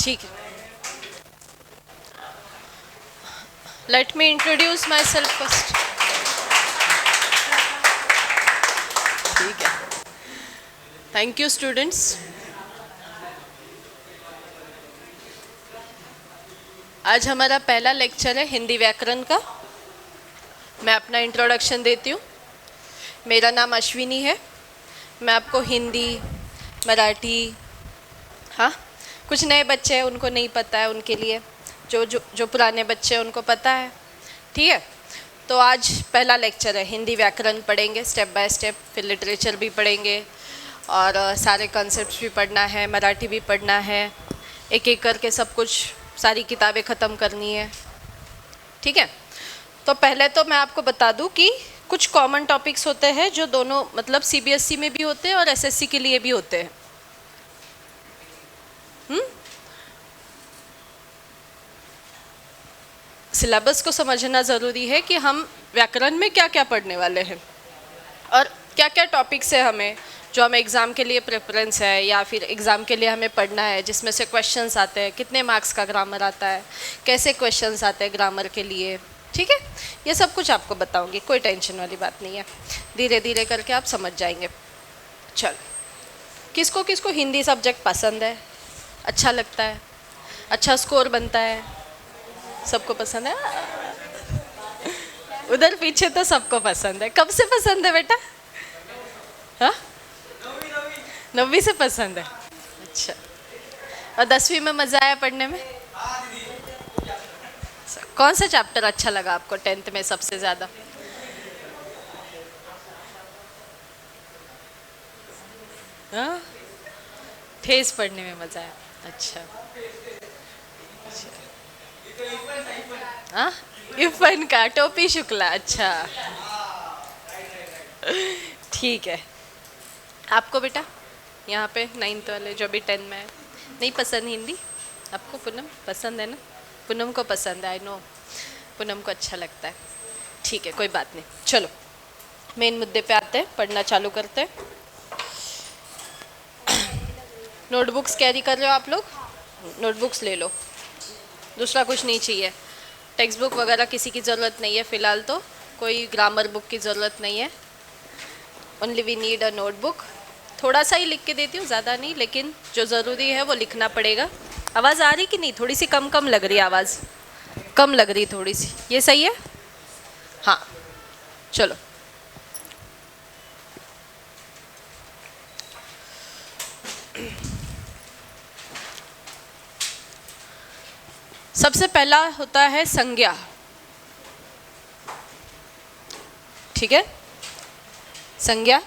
ठीक है, let me introduce my self first. ठीक है, थैंक यू स्टूडेंट्स। आज हमारा पहला लेक्चर है हिंदी व्याकरण का। मैं अपना इंट्रोडक्शन देती हूँ। मेरा नाम अश्विनी है। मैं आपको हिंदी, मराठी, हाँ कुछ नए बच्चे हैं उनको नहीं पता है, उनके लिए जो जो जो पुराने बच्चे हैं उनको पता है। ठीक है, तो आज पहला लेक्चर है, हिंदी व्याकरण पढ़ेंगे स्टेप बाय स्टेप, फिर लिटरेचर भी पढ़ेंगे और सारे कॉन्सेप्ट्स भी पढ़ना है, मराठी भी पढ़ना है, एक एक करके सब कुछ, सारी किताबें ख़त्म करनी है। ठीक है, तो पहले तो मैं आपको बता दूं कि कुछ कॉमन टॉपिक्स होते हैं जो दोनों मतलब सीबीएसई में भी होते हैं और एसएससी के लिए भी होते हैं। सिलेबस को समझना ज़रूरी है कि हम व्याकरण में क्या क्या पढ़ने वाले हैं और क्या क्या टॉपिक्स है हमें जो हमें एग्ज़ाम के लिए प्रेफरेंस है या फिर एग्ज़ाम के लिए हमें पढ़ना है, जिसमें से क्वेश्चंस आते हैं, कितने मार्क्स का ग्रामर आता है, कैसे क्वेश्चंस आते हैं ग्रामर के लिए। ठीक है, ये सब कुछ आपको बताऊंगी, कोई टेंशन वाली बात नहीं है, धीरे धीरे करके आप समझ जाएंगे। चल, किसको किसको हिंदी सब्जेक्ट पसंद है, अच्छा लगता है, अच्छा स्कोर बनता है? सबको पसंद है? उधर पीछे तो सबको पसंद है। कब से पसंद है बेटा? हाँ, 9वीं से पसंद है। अच्छा, और 10वीं में मज़ा आया पढ़ने में? कौन सा चैप्टर अच्छा लगा आपको 10th में सबसे ज़्यादा? हाँ, थेस पढ़ने में मज़ा आया। अच्छा, हाँ, इरफान का टोपी शुक्ला। अच्छा, ठीक है। आपको बेटा यहाँ पे 9th वाले जो भी 10 में है, नहीं पसंद हिंदी आपको? पूनम पसंद है ना? पूनम को पसंद है, आई नो, पूनम को अच्छा लगता है। ठीक है, कोई बात नहीं, चलो मेन मुद्दे पे आते हैं, पढ़ना चालू करते हैं। नोटबुक्स कैरी कर रहे हो आप लोग? नोटबुक्स ले लो, दूसरा कुछ नहीं चाहिए। टेक्स्ट बुक वगैरह किसी की ज़रूरत नहीं है फ़िलहाल, तो कोई ग्रामर बुक की ज़रूरत नहीं है। Only we need a notebook. थोड़ा सा ही लिख के देती हूँ, ज़्यादा नहीं, लेकिन जो ज़रूरी है वो लिखना पड़ेगा। आवाज़ आ रही कि नहीं? थोड़ी सी कम कम लग रही है आवाज़, कम लग रही थोड़ी सी, ये सही है? हाँ, चलो। सबसे पहला होता है संज्ञा। ठीक है, संज्ञा।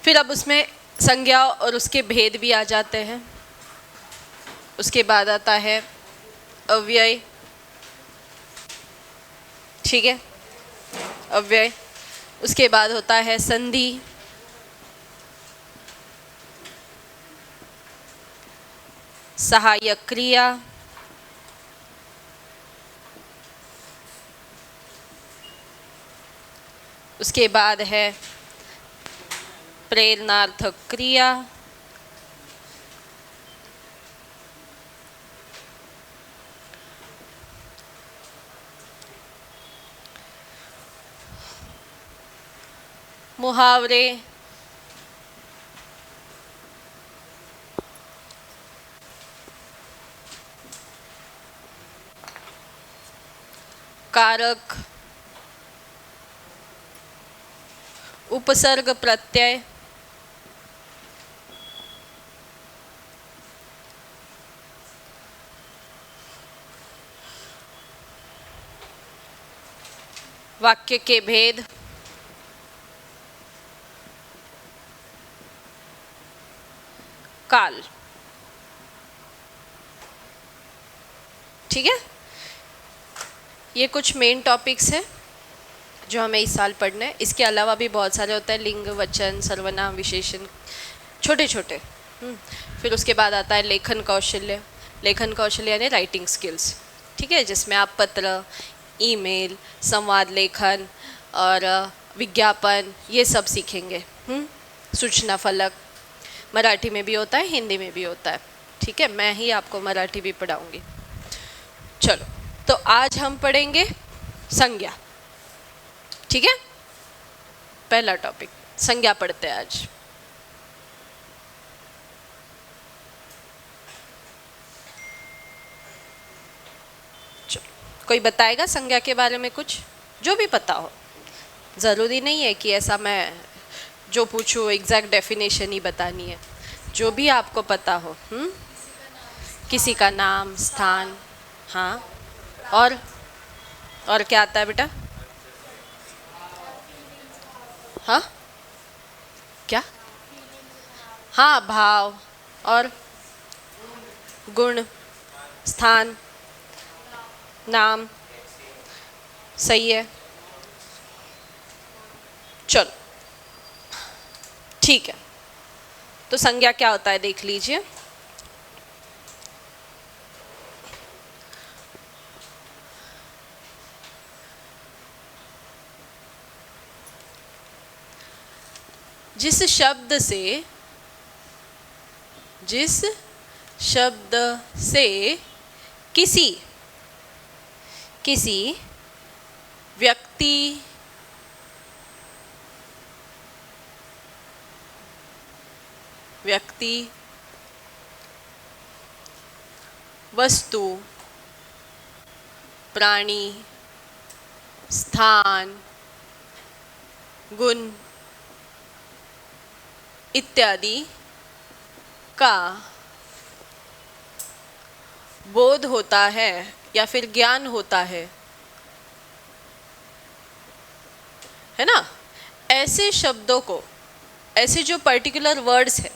फिर अब उसमें संज्ञा और उसके भेद भी आ जाते हैं। उसके बाद आता है अव्यय। ठीक है, अव्यय। उसके बाद होता है संधि, सहायक क्रिया, उसके बाद है प्रेरणार्थक क्रिया, मुहावरे, कारक, उपसर्ग प्रत्यय, वाक्य के भेद, काल। ठीक है, ये कुछ मेन टॉपिक्स हैं जो हमें इस साल पढ़ना है। इसके अलावा भी बहुत सारे होते हैं, लिंग, वचन, सर्वनाम, विशेषण, छोटे छोटे। फिर उसके बाद आता है लेखन कौशल्य। लेखन कौशल्य यानी राइटिंग स्किल्स। ठीक है, जिसमें आप पत्र, ईमेल, संवाद लेखन और विज्ञापन, ये सब सीखेंगे। सूचना फलक मराठी में भी होता है, हिंदी में भी होता है। ठीक है, मैं ही आपको मराठी भी पढ़ाऊंगी। चलो, तो आज हम पढ़ेंगे संज्ञा। ठीक है, पहला टॉपिक संज्ञा पढ़ते हैं आज। कोई बताएगा संज्ञा के बारे में कुछ, जो भी पता हो। ज़रूरी नहीं है कि ऐसा मैं जो पूछूं एग्जैक्ट डेफिनेशन ही बतानी है, जो भी आपको पता हो। किसी का नाम, स्थान, हाँ, और क्या आता है बेटा? हाँ, क्या? हाँ, भाव और गुण, स्थान, नाम, सही है। चलो ठीक है, तो संज्ञा क्या होता है देख लीजिए। जिस शब्द से किसी व्यक्ति, वस्तु, प्राणी, स्थान, गुण इत्यादि का बोध होता है या फिर ज्ञान होता है ना, ऐसे शब्दों को, ऐसे जो पर्टिकुलर वर्ड्स है,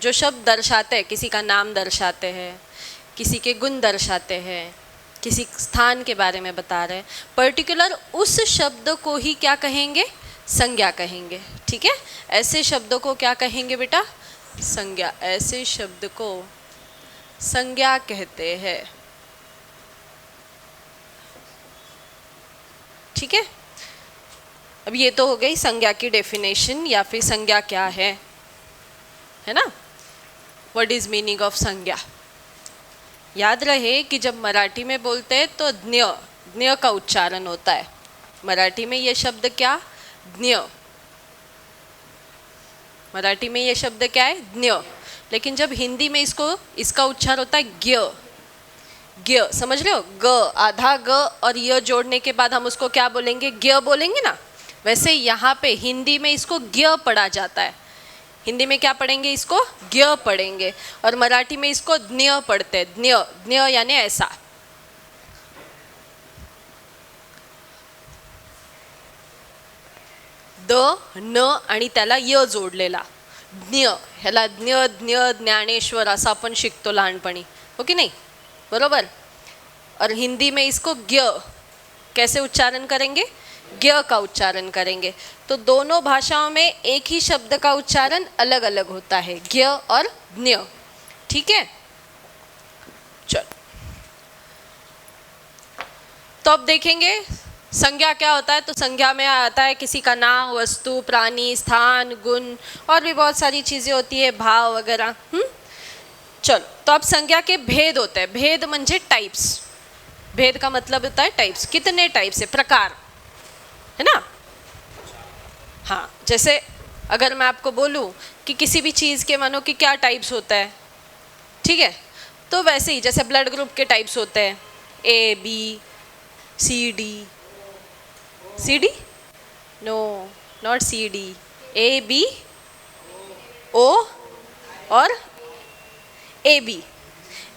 जो शब्द दर्शाते हैं, किसी का नाम दर्शाते हैं, किसी के गुण दर्शाते हैं, किसी स्थान के बारे में बता रहे हैं, पर्टिकुलर उस शब्द को ही क्या कहेंगे? संज्ञा कहेंगे। ठीक है, ऐसे शब्दों को क्या कहेंगे बेटा? संज्ञा। ऐसे शब्द को संज्ञा कहते हैं। ठीक है, अब ये तो हो गई संज्ञा की डेफिनेशन, या फिर संज्ञा क्या है ना? व्हाट इज मीनिंग ऑफ संज्ञा। याद रहे कि जब मराठी में बोलते हैं तो ज्ञ का उच्चारण होता है। मराठी में ये शब्द क्या? ज्ञ। मराठी में ये शब्द क्या है? ज्ञ। लेकिन जब हिंदी में इसका उच्चार होता है ज्ञ। समझ रहे हो? ग, आधा ग और य जोड़ने के बाद हम उसको क्या बोलेंगे? ज्ञ बोलेंगे ना। वैसे यहाँ पे हिंदी में इसको ज्ञ पढ़ा जाता है। हिंदी में क्या पढ़ेंगे? इसको ज्ञ पढ़ेंगे, और मराठी में इसको ज्ञ पढ़ते हैं। ज्ञ यानी ऐसा। द, न आणि त्याला य जोडलेला ज्ञ, ह्याला ज्ञ ज्ञानेश्वर असं आपण शिकतो लहानपणी, हो की नहीं? बरोबर। और हिंदी में इसको ज्ञ कैसे उच्चारण करेंगे? ज्ञ का उच्चारण करेंगे। तो दोनों भाषाओं में एक ही शब्द का उच्चारण अलग अलग होता है, ज्ञ और ज्ञ। ठीक है, चलो तो अब देखेंगे संज्ञा क्या होता है। तो संज्ञा में आता है किसी का नाम, वस्तु, प्राणी, स्थान, गुण, और भी बहुत सारी चीज़ें होती है, भाव वगैरह। चलो, तो अब संज्ञा के भेद होते हैं। भेद म्हणजे टाइप्स। भेद का मतलब होता है टाइप्स। कितने टाइप्स है? प्रकार, है ना? हाँ, जैसे अगर मैं आपको बोलूँ कि किसी भी चीज़ के मानो कि क्या टाइप्स होता है, ठीक है, तो वैसे ही जैसे ब्लड ग्रुप के टाइप्स होते हैं, A, B, C, D, no, not C, D, A, B, O और A, B,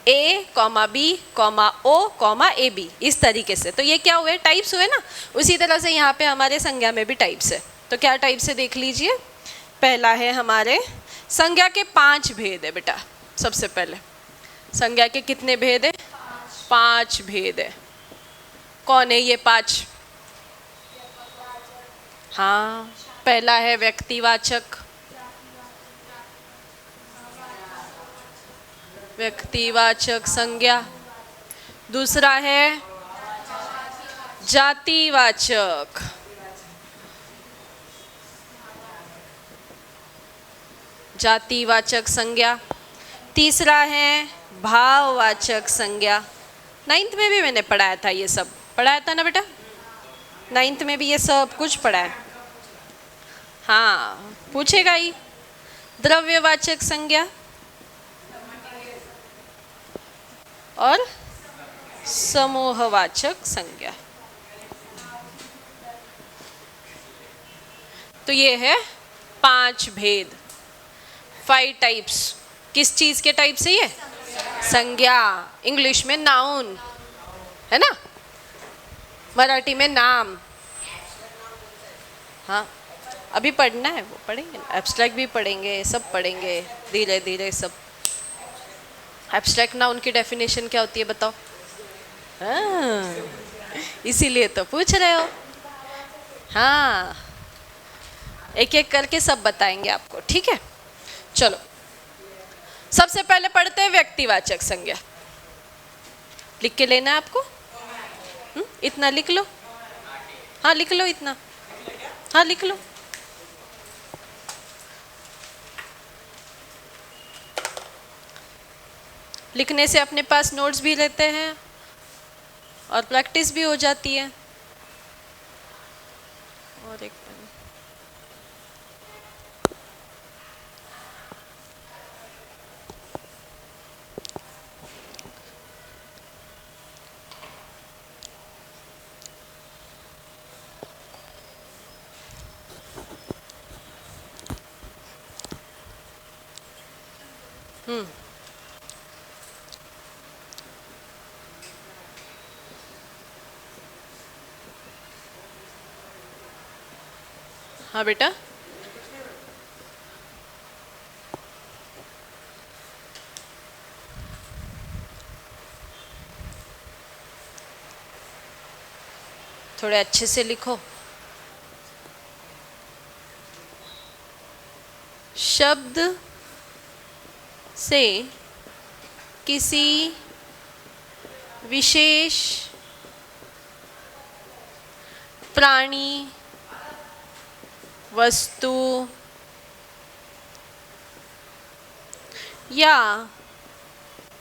A comma B comma O comma A B, इस तरीके से। तो ये क्या हुए? टाइप्स हुए ना। उसी तरह से यहाँ पे हमारे संज्ञा में भी टाइप्स है। तो क्या टाइप्स है देख लीजिए। पहला है हमारे संज्ञा के 5 भेद है बेटा। सबसे पहले संज्ञा के कितने भेद है? 5 भेद है। कौन है ये 5? हाँ, पहला है व्यक्तिवाचक, संज्ञा। दूसरा है जातिवाचक, संज्ञा। तीसरा है भाववाचक संज्ञा। 9th में भी मैंने पढ़ाया था, ये सब पढ़ाया था ना बेटा, 9th में भी ये सब कुछ पढ़ा है। हाँ पूछेगा ही। द्रव्यवाचक संज्ञा और समूहवाचक संज्ञा। तो ये है 5 भेद, 5 टाइप्स। किस चीज के टाइप से? ये संज्ञा, इंग्लिश में नाउन है ना, मराठी में नाम। हाँ अभी पढ़ना है, वो पढ़ेंगे, एब्स्ट्रैक्ट भी पढ़ेंगे, सब पढ़ेंगे धीरे धीरे सब। एब्स्ट्रैक्ट नाउन की डेफिनेशन क्या होती है बताओ? हाँ इसीलिए तो पूछ रहे हो। हाँ एक एक करके सब बताएंगे आपको, ठीक है? चलो सबसे पहले पढ़ते हैं व्यक्तिवाचक संज्ञा। लिख के लेना है आपको। इतना लिख लो। हाँ लिख लो इतना। हाँ लिख लो। लिखने से अपने पास नोट्स भी रहते हैं और प्रैक्टिस भी हो जाती है। और एक हाँ बेटा थोड़े अच्छे से लिखो। शब्द से किसी विशेष प्राणी, वस्तु या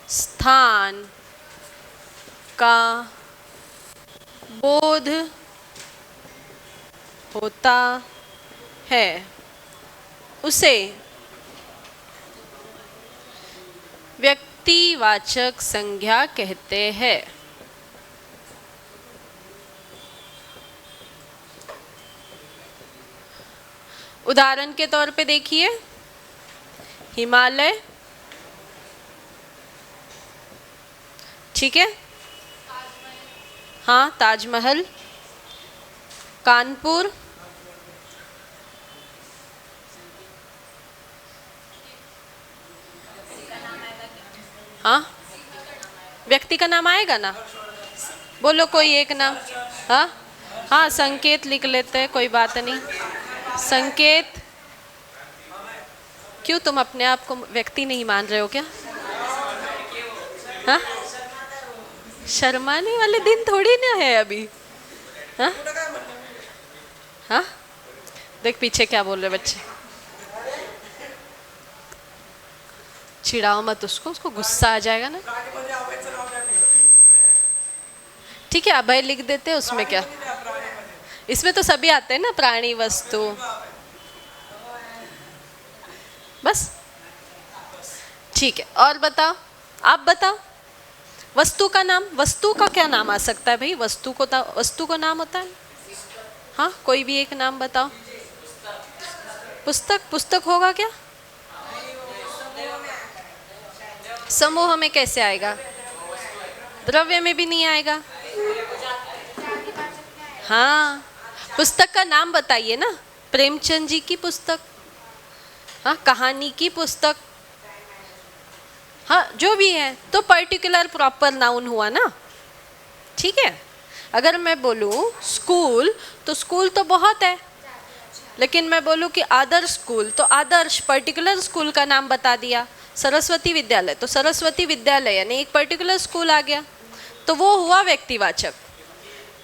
स्थान का बोध होता है, उसे व्यक्तिवाचक संज्ञा कहते हैं। उदाहरण के तौर पे देखिए, हिमालय, ठीक है, हाँ ताजमहल, कानपुर, हाँ व्यक्ति का नाम आएगा ना, बोलो कोई एक नाम। हाँ हाँ संकेत लिख लेते हैं, कोई बात नहीं। संकेत, क्यों तुम अपने आप को व्यक्ति नहीं मान रहे हो क्या? हाँ शर्माने वाले दिन थोड़ी ना है अभी। हाँ हाँ देख पीछे क्या बोल रहे बच्चे। चिढ़ाओ मत उसको, उसको गुस्सा आ जाएगा ना। ठीक है अभय लिख देते हैं, उसमें क्या, इसमें तो सभी आते हैं ना, प्राणी, वस्तु, बस ठीक है। और बताओ, आप बताओ वस्तु का नाम, वस्तु का क्या नाम आ सकता है भाई? वस्तु को नाम होता है। हाँ कोई भी एक नाम बताओ। पुस्तक, पुस्तक होगा क्या? समूह में कैसे आएगा? द्रव्य में भी नहीं आएगा। हाँ पुस्तक का नाम बताइए ना। प्रेमचंद जी की पुस्तक, हाँ कहानी की पुस्तक, हाँ जो भी है, तो पर्टिकुलर प्रॉपर नाउन हुआ ना, ठीक है। अगर मैं बोलूँ स्कूल, तो स्कूल तो बहुत है, लेकिन मैं बोलूँ कि आदर्श स्कूल, तो आदर्श पर्टिकुलर स्कूल का नाम बता दिया। सरस्वती विद्यालय, तो सरस्वती विद्यालय यानी एक पर्टिकुलर स्कूल आ गया, तो वो हुआ व्यक्तिवाचक।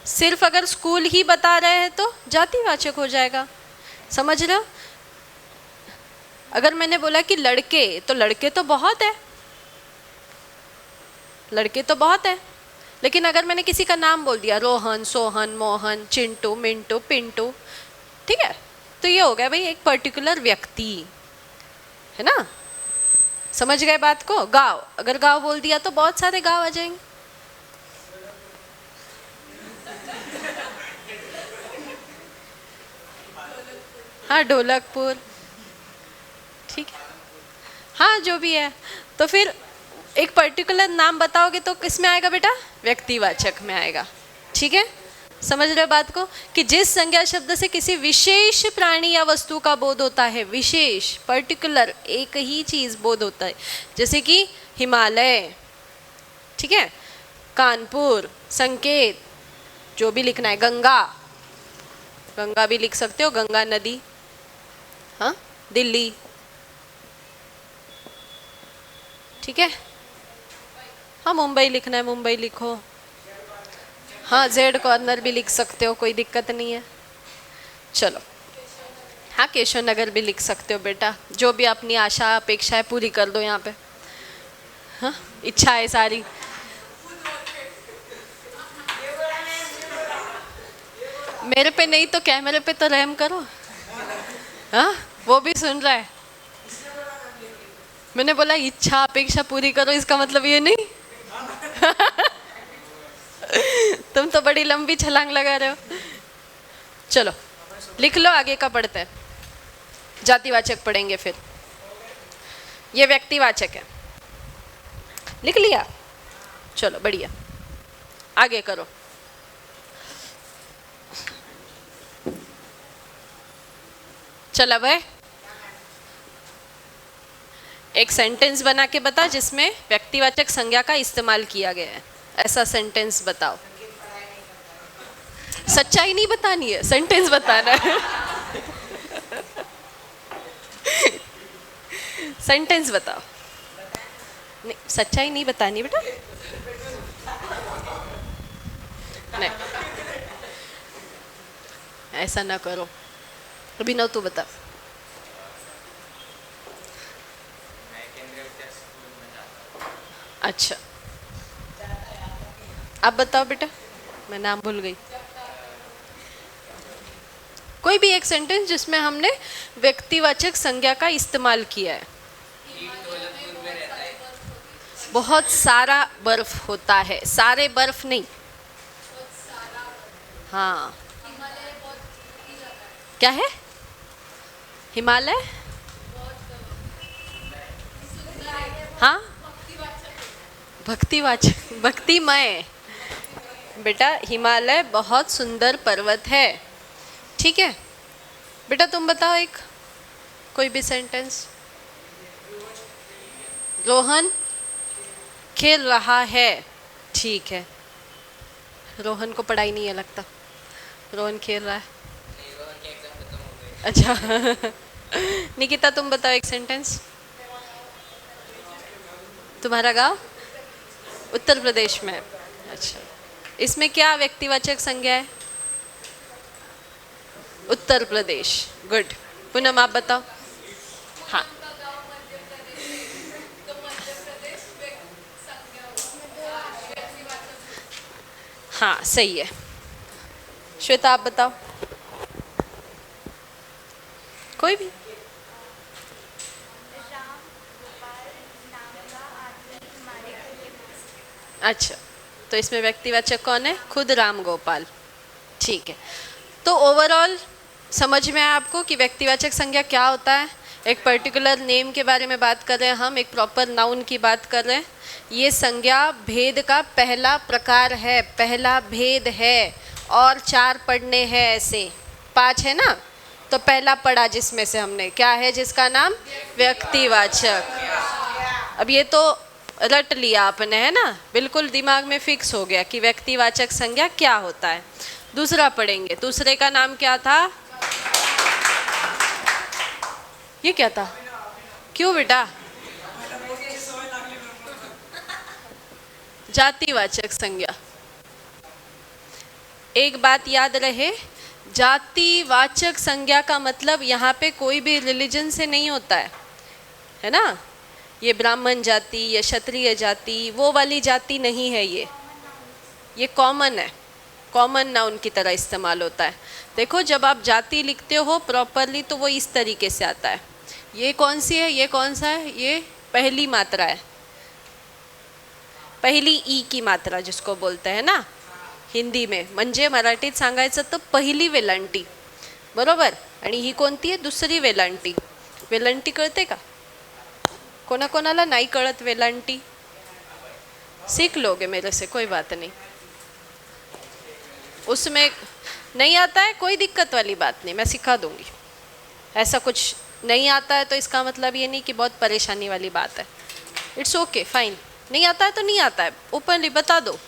सिर्फ अगर स्कूल ही बता रहे हैं तो जातिवाचक हो जाएगा, समझ रहे हो? अगर मैंने बोला कि लड़के, तो लड़के तो बहुत है, लड़के तो बहुत हैं, लेकिन अगर मैंने किसी का नाम बोल दिया, रोहन, सोहन, मोहन, चिंटू, मिंटू, पिंटू, ठीक है, तो ये हो गया भाई एक पर्टिकुलर व्यक्ति, है ना। समझ गए बात को। गांव, अगर गांव बोल दिया तो बहुत सारे गांव आ जाएंगे। हाँ, ढोलकपुर, ठीक है, हाँ जो भी है। तो फिर एक पर्टिकुलर नाम बताओगे तो किस में आएगा बेटा? व्यक्तिवाचक में आएगा, ठीक है। समझ रहे हो बात को, कि जिस संज्ञा शब्द से किसी विशेष प्राणी या वस्तु का बोध होता है, विशेष, पर्टिकुलर, एक ही चीज बोध होता है, जैसे कि हिमालय, ठीक है, कानपुर, संकेत, जो भी लिखना है, गंगा, गंगा भी लिख सकते हो, गंगा नदी, हाँ, दिल्ली, ठीक है, हाँ, मुंबई लिखना है, मुंबई लिखो, हाँ, जेड कॉर्नर भी लिख सकते हो, कोई दिक्कत नहीं है। चलो, हाँ, केशव नगर भी लिख सकते हो बेटा, जो भी अपनी आशा अपेक्षा है पूरी कर दो यहाँ पे, हाँ, इच्छा है सारी। मेरे पे नहीं तो कैमरे पे तो रहम करो, हाँ, वो भी सुन रहा है। मैंने बोला इच्छा अपेक्षा पूरी करो, इसका मतलब ये नहीं तुम तो बड़ी लंबी छलांग लगा रहे हो। चलो लिख लो, आगे का पढ़ते हैं। जातिवाचक पढ़ेंगे फिर, ये व्यक्तिवाचक है, लिख लिया। चलो बढ़िया, आगे करो। चल अब है, एक सेंटेंस बना के बता जिसमें व्यक्तिवाचक संज्ञा का इस्तेमाल किया गया है, ऐसा सेंटेंस बताओ। सच्चाई नहीं बतानी है, सेंटेंस बताना है सेंटेंस बताओ। नहीं, सच्चाई नहीं बतानी बेटा, नहीं ऐसा ना करो। अभिनव तू बता। अच्छा, आप बताओ बेटा, मैं नाम भूल गई। कोई भी एक सेंटेंस जिसमें हमने व्यक्तिवाचक संज्ञा का इस्तेमाल किया है। बहुत सारा बर्फ होता है, सारे बर्फ नहीं, हाँ। क्या है? हिमालय, हाँ, भक्तिवाचक, भक्तिमय बेटा। हिमालय बहुत सुंदर पर्वत है, ठीक है बेटा। तुम बताओ एक कोई भी सेंटेंस। रोहन खेल रहा है, ठीक है। रोहन को पढ़ाई नहीं है लगता, रोहन खेल रहा है। अच्छा निकिता तुम बताओ एक सेंटेंस। तुम्हारा गांव उत्तर प्रदेश में है, अच्छा। इसमें क्या व्यक्तिवाचक संज्ञा है? उत्तर प्रदेश, गुड। पूनम आप बताओ। हाँ, हाँ सही है। श्वेता आप बताओ कोई भी। अच्छा, तो इसमें व्यक्तिवाचक कौन है? खुद राम गोपाल, ठीक है। तो ओवरऑल समझ में आया आपको कि व्यक्तिवाचक संज्ञा क्या होता है। एक पर्टिकुलर नेम के बारे में बात कर रहे हैं हम, एक प्रॉपर नाउन की बात कर रहे हैं। ये संज्ञा भेद का पहला प्रकार है, पहला भेद है, और 4 पढ़ने हैं ऐसे, 5 है ना, तो पहला पढ़ा जिसमें से हमने, क्या है जिसका नाम? व्यक्तिवाचक। अब ये तो रट लिया आपने, है ना, बिल्कुल दिमाग में फिक्स हो गया कि व्यक्तिवाचक संज्ञा क्या होता है। दूसरा पढ़ेंगे, दूसरे का नाम क्या था? ये क्या था? क्यों बेटा? जातिवाचक संज्ञा। एक बात याद रहे, जातिवाचक संज्ञा का मतलब यहाँ पे कोई भी रिलीजन से नहीं होता है ना। ये ब्राह्मण जाति, ये क्षत्रिय जाति, वो वाली जाति नहीं है। ये कॉमन है, कॉमन नाउन की तरह इस्तेमाल होता है। देखो जब आप जाति लिखते हो प्रॉपरली तो वो इस तरीके से आता है। ये कौन सी है, ये कौन सा है, ये पहली मात्रा है, पहिली ई की मात्रा जिसको बोलते हैं ना हिंदी में, म्हणजे मराठीत सांगायचं तर पहिली वेलांटी, बरोबर। आणि ही कोणती आहे, दुसरी वेलांटी। वेलांटी कळते का कोणाकोणाला? नाही कळत वेलांटी? सीख लोगे मेरे से, कोई बात नहीं। उसमें नहीं आता है कोई दिक्कत वाली बात नहीं, मैं सिखा दूंगी। ऐसा कुछ नहीं आता है तो इसका मतलब ये नहीं कि बहुत परेशानी वाली बात है। It's okay, fine. नहीं आता है तो नहीं आता है, ओपनली बता दो।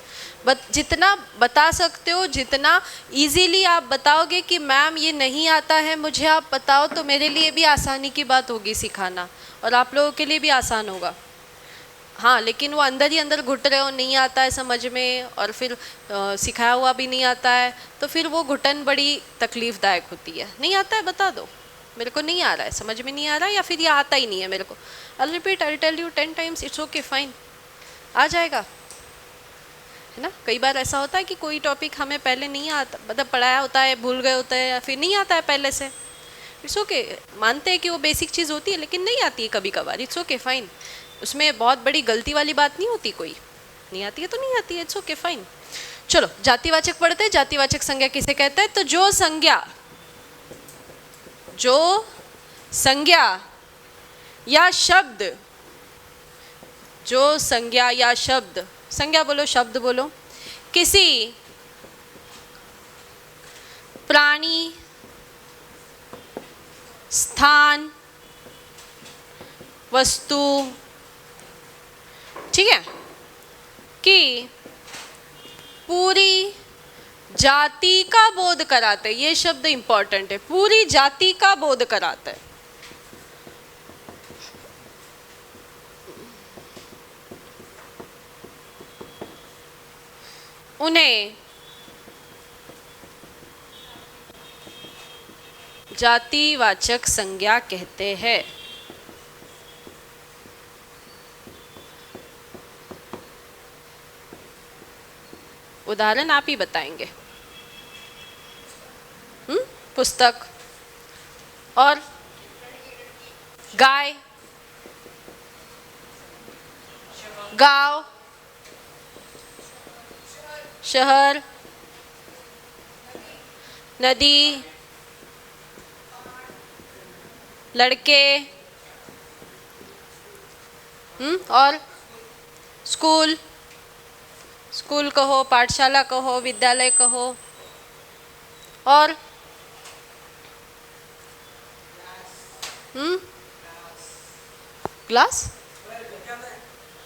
जितना बता सकते हो, जितना इजीली आप बताओगे कि मैम ये नहीं आता है मुझे, आप बताओ, तो मेरे लिए भी आसानी की बात होगी सिखाना, और आप लोगों के लिए भी आसान होगा। हाँ, लेकिन वो अंदर ही अंदर घुट रहे हो, नहीं आता है समझ में, और फिर सिखाया हुआ भी नहीं आता है, तो फिर वो घुटन बड़ी तकलीफ़दायक होती है। नहीं आता है बता दो, मेरे को नहीं आ रहा है, समझ में नहीं आ रहा है, या फिर ये आता ही नहीं है मेरे को। I repeat, I tell you 10 times, it's okay, fine, आ जाएगा, है ना। कई बार ऐसा होता है कि कोई टॉपिक हमें पहले नहीं आता, मतलब पढ़ाया होता है, भूल गए होते हैं, या फिर नहीं आता है पहले से। इट्स ओके, मानते हैं कि वो बेसिक चीज़ होती है, लेकिन नहीं आती है कभी कभार, इट्स ओके, फाइन। उसमें बहुत बड़ी गलती वाली बात नहीं होती, कोई नहीं आती है तो नहीं आती है, इट्स ओके, फाइन। चलो जातिवाचक पढ़ते हैं। जातिवाचक संज्ञा किसे कहते हैं? तो जो संज्ञा या शब्द, जो संज्ञा या शब्द, संज्ञा बोलो, शब्द बोलो, किसी प्राणी, स्थान, वस्तु, ठीक है, कि पूरी जाति का बोध कराते। ये शब्द इंपॉर्टेंट है, पूरी जाति का बोध कराते हैं। उन्हें जातिवाचक संज्ञा कहते हैं। उदाहरण आप ही बताएंगे। पुस्तक और गाय, गांव, शहर, नदी, लड़के, और स्कूल, स्कूल कहो, पाठशाला कहो, विद्यालय कहो, और क्लास,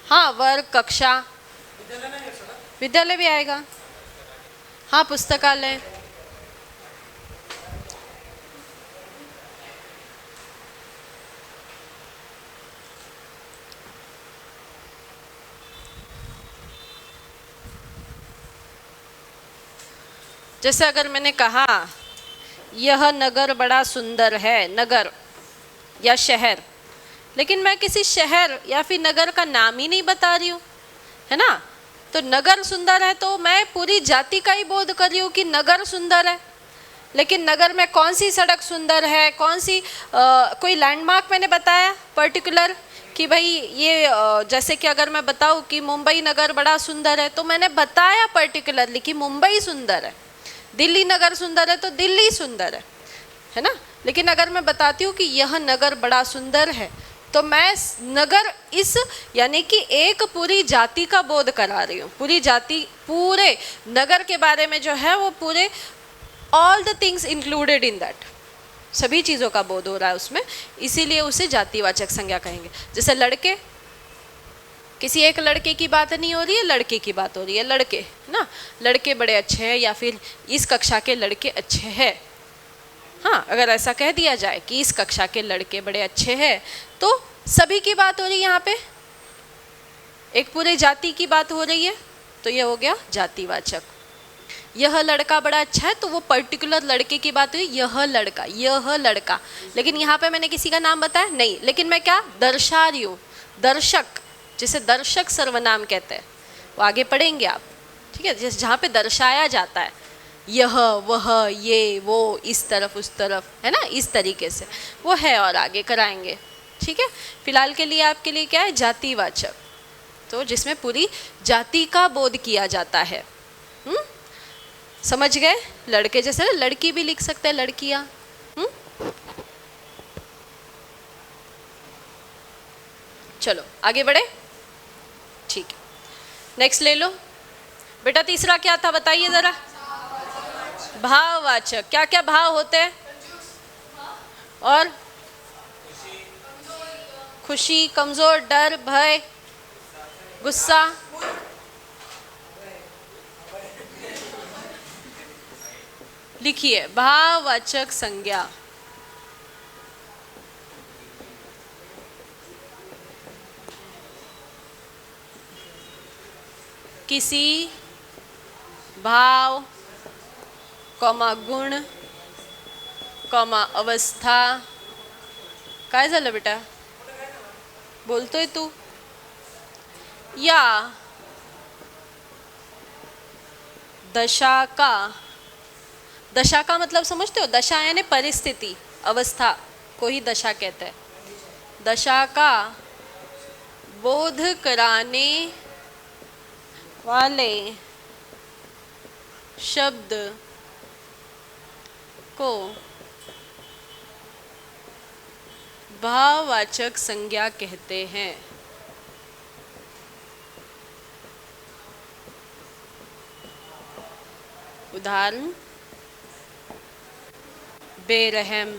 हाँ, वर्ग, कक्षा, विद्यालय भी आएगा, हाँ, पुस्तकालय। जैसे अगर मैंने कहा यह नगर बड़ा सुंदर है, नगर या शहर, लेकिन मैं किसी शहर या फिर नगर का नाम ही नहीं बता रही हूँ, है ना, तो नगर सुंदर है तो मैं पूरी जाति का ही बोध कर रही हूँ कि नगर सुंदर है। लेकिन नगर में कौन सी सड़क सुंदर है, कौन सी कोई लैंडमार्क मैंने बताया पर्टिकुलर कि भाई ये जैसे कि अगर मैं बताऊँ कि मुंबई नगर बड़ा सुंदर है तो मैंने बताया पर्टिकुलरली कि मुंबई सुंदर है। दिल्ली नगर सुंदर है तो दिल्ली सुंदर है ना। लेकिन अगर मैं बताती हूँ कि यह नगर बड़ा सुंदर है तो मैं नगर इस यानी कि एक पूरी जाति का बोध करा रही हूँ। पूरी जाति, पूरे नगर के बारे में जो है वो पूरे all the things included in that, सभी चीज़ों का बोध हो रहा है उसमें, इसीलिए उसे जातिवाचक संज्ञा कहेंगे। जैसे लड़के, किसी एक लड़के की बात नहीं हो रही है, लड़के की बात हो रही है, लड़के ना, लड़के बड़े अच्छे हैं या फिर इस कक्षा के लड़के अच्छे हैं। हाँ, अगर ऐसा कह दिया जाए कि इस कक्षा के लड़के बड़े अच्छे हैं तो सभी की बात हो रही है, यहाँ पे एक पूरे जाति की बात हो रही है, तो ये हो गया जातिवाचक। यह लड़का बड़ा अच्छा है तो वो पर्टिकुलर लड़के की बात हुई, यह लड़का, यह लड़का। लेकिन यहाँ पे मैंने किसी का नाम बताया नहीं, लेकिन मैं क्या दर्शा रही हूँ, दर्शक, जिसे दर्शक सर्वनाम कहते हैं, वो आगे पढ़ेंगे आप, ठीक है। जिस जहाँ पे दर्शाया जाता है, यह वह ये वो, इस तरफ उस तरफ, है ना, इस तरीके से वो है, और आगे कराएंगे, ठीक है। फिलहाल के लिए आपके लिए क्या है, जातिवाचक, तो जिसमें पूरी जाति का बोध किया जाता है। समझ गए? लड़के जैसे लड़की भी लिख सकते हैं, लड़कियां। चलो आगे बढ़े, ठीक है। नेक्स्ट ले लो बेटा, तीसरा क्या था बताइए जरा। भाववाचक, क्या क्या भाव होते हैं? और खुशी, कमजोर, डर, भय, गुस्सा, लिखिए भाववाचक संज्ञा। किसी भाव, कॉमा गुण, कॉमा अवस्था, काय झालं बेटा, बोलतोय तू, या दशा का, दशा का मतलब समझते हो? दशा यानी परिस्थिति, अवस्था को ही दशा कहते हैं। दशा का बोध कराने वाले शब्द को भाववाचक संज्ञा कहते हैं। उदाहरण, बेरहम,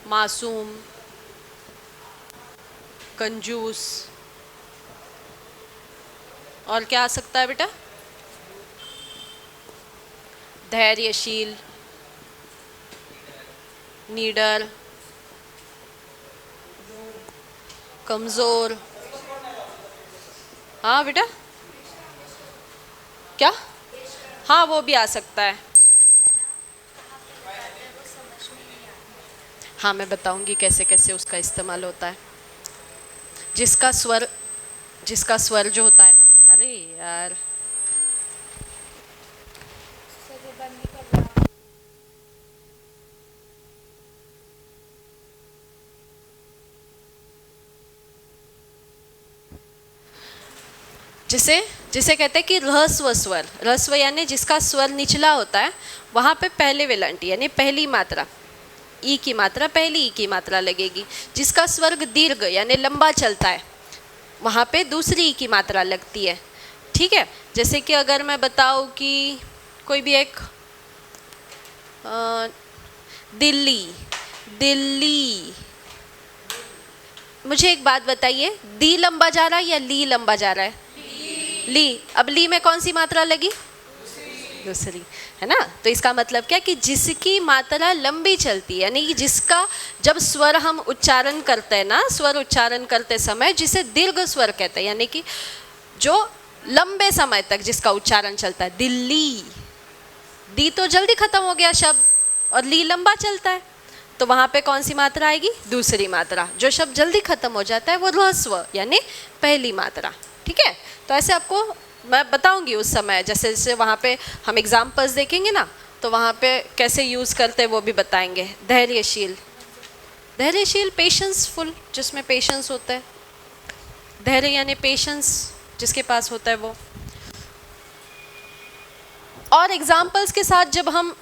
मासूम, कंजूस, और क्या आ सकता है बेटा? धैर्यशील, निडर, कमजोर, हाँ बेटा, क्या? हाँ वो भी आ सकता है। हाँ मैं बताऊंगी कैसे कैसे उसका इस्तेमाल होता है। जिसका स्वर जो होता है ना, अरे यार जिसे जिसे कहते हैं कि ह्रस्व स्वर, ह्रस्व यानी जिसका स्वर निचला होता है, वहाँ पे पहले वेलांटी यानी पहली मात्रा, ई की मात्रा, पहली ई की मात्रा लगेगी। जिसका स्वर्ग दीर्घ यानी लंबा चलता है, वहाँ पे दूसरी ई की मात्रा लगती है, ठीक है। जैसे कि अगर मैं बताऊँ कि कोई भी एक दिल्ली, दिल्ली, मुझे एक बात बताइए, दी लंबा जा रहा है या ली लंबा जा रहा है? ली। अब ली में कौन सी मात्रा लगी? दूसरी, है ना। तो इसका मतलब क्या कि जिसकी मात्रा लंबी चलती है, यानी कि जिसका जब स्वर हम उच्चारण करते हैं ना, स्वर उच्चारण करते समय जिसे दीर्घ स्वर कहते हैं, यानी कि जो लंबे समय तक जिसका उच्चारण चलता है। दिल्ली, दी तो जल्दी खत्म हो गया शब्द, और ली लंबा चलता है, तो वहाँ पे कौन सी मात्रा आएगी? दूसरी मात्रा। जो शब्द जल्दी खत्म हो जाता है वो ह्रस्व यानी पहली मात्रा, ठीक है। तो ऐसे आपको मैं बताऊंगी उस समय, जैसे जैसे वहाँ पे हम एग्जाम्पल्स देखेंगे ना, तो वहाँ पे कैसे यूज़ करते हैं वो भी बताएंगे। धैर्यशील, धैर्यशील पेशेंसफुल, जिसमें पेशेंस होता है। धैर्य यानी पेशेंस जिसके पास होता है वो। और एग्जाम्पल्स के साथ जब हम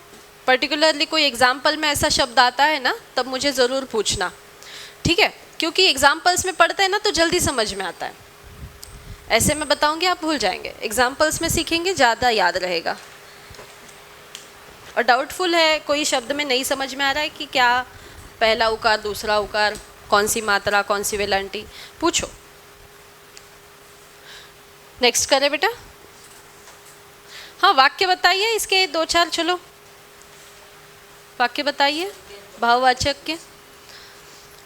पर्टिकुलरली कोई एग्जाम्पल में ऐसा शब्द आता है ना, तब मुझे ज़रूर पूछना, ठीक है, क्योंकि एग्जाम्पल्स में पढ़ते हैं ना तो जल्दी समझ में आता है। ऐसे मैं बताऊंगी आप भूल जाएंगे, एग्जाम्पल्स में सीखेंगे ज़्यादा याद रहेगा। और डाउटफुल है, कोई शब्द में नहीं समझ में आ रहा है कि क्या पहला उकार, दूसरा उकार, कौन सी मात्रा, कौन सी वेलांटी, पूछो। नेक्स्ट करें बेटा। हाँ वाक्य बताइए इसके दो चार, चलो वाक्य बताइए भाववाचक के,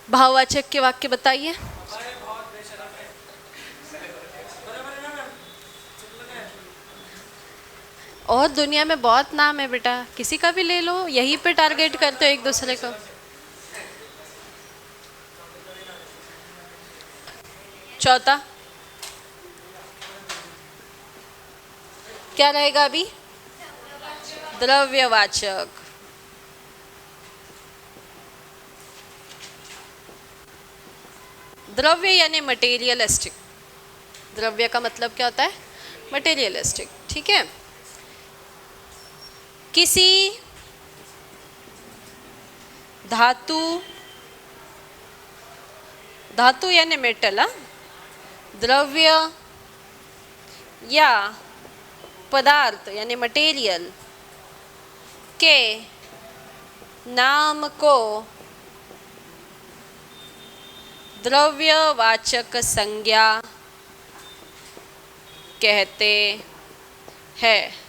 भाववाचक के वाक्य बताइए। और दुनिया में बहुत नाम है बेटा, किसी का भी ले लो, यहीं पे टारगेट करते हो एक दूसरे को। चौथा क्या रहेगा अभी? द्रव्यवाचक। द्रव्य यानी मटेरियलिस्टिक। द्रव्य का मतलब क्या होता है? मटेरियलिस्टिक। ठीक है। किसी धातु, धातु यानी मेटल, द्रव्य या पदार्थ यानी मटेरियल के नाम को द्रव्यवाचक संज्ञा कहते हैं।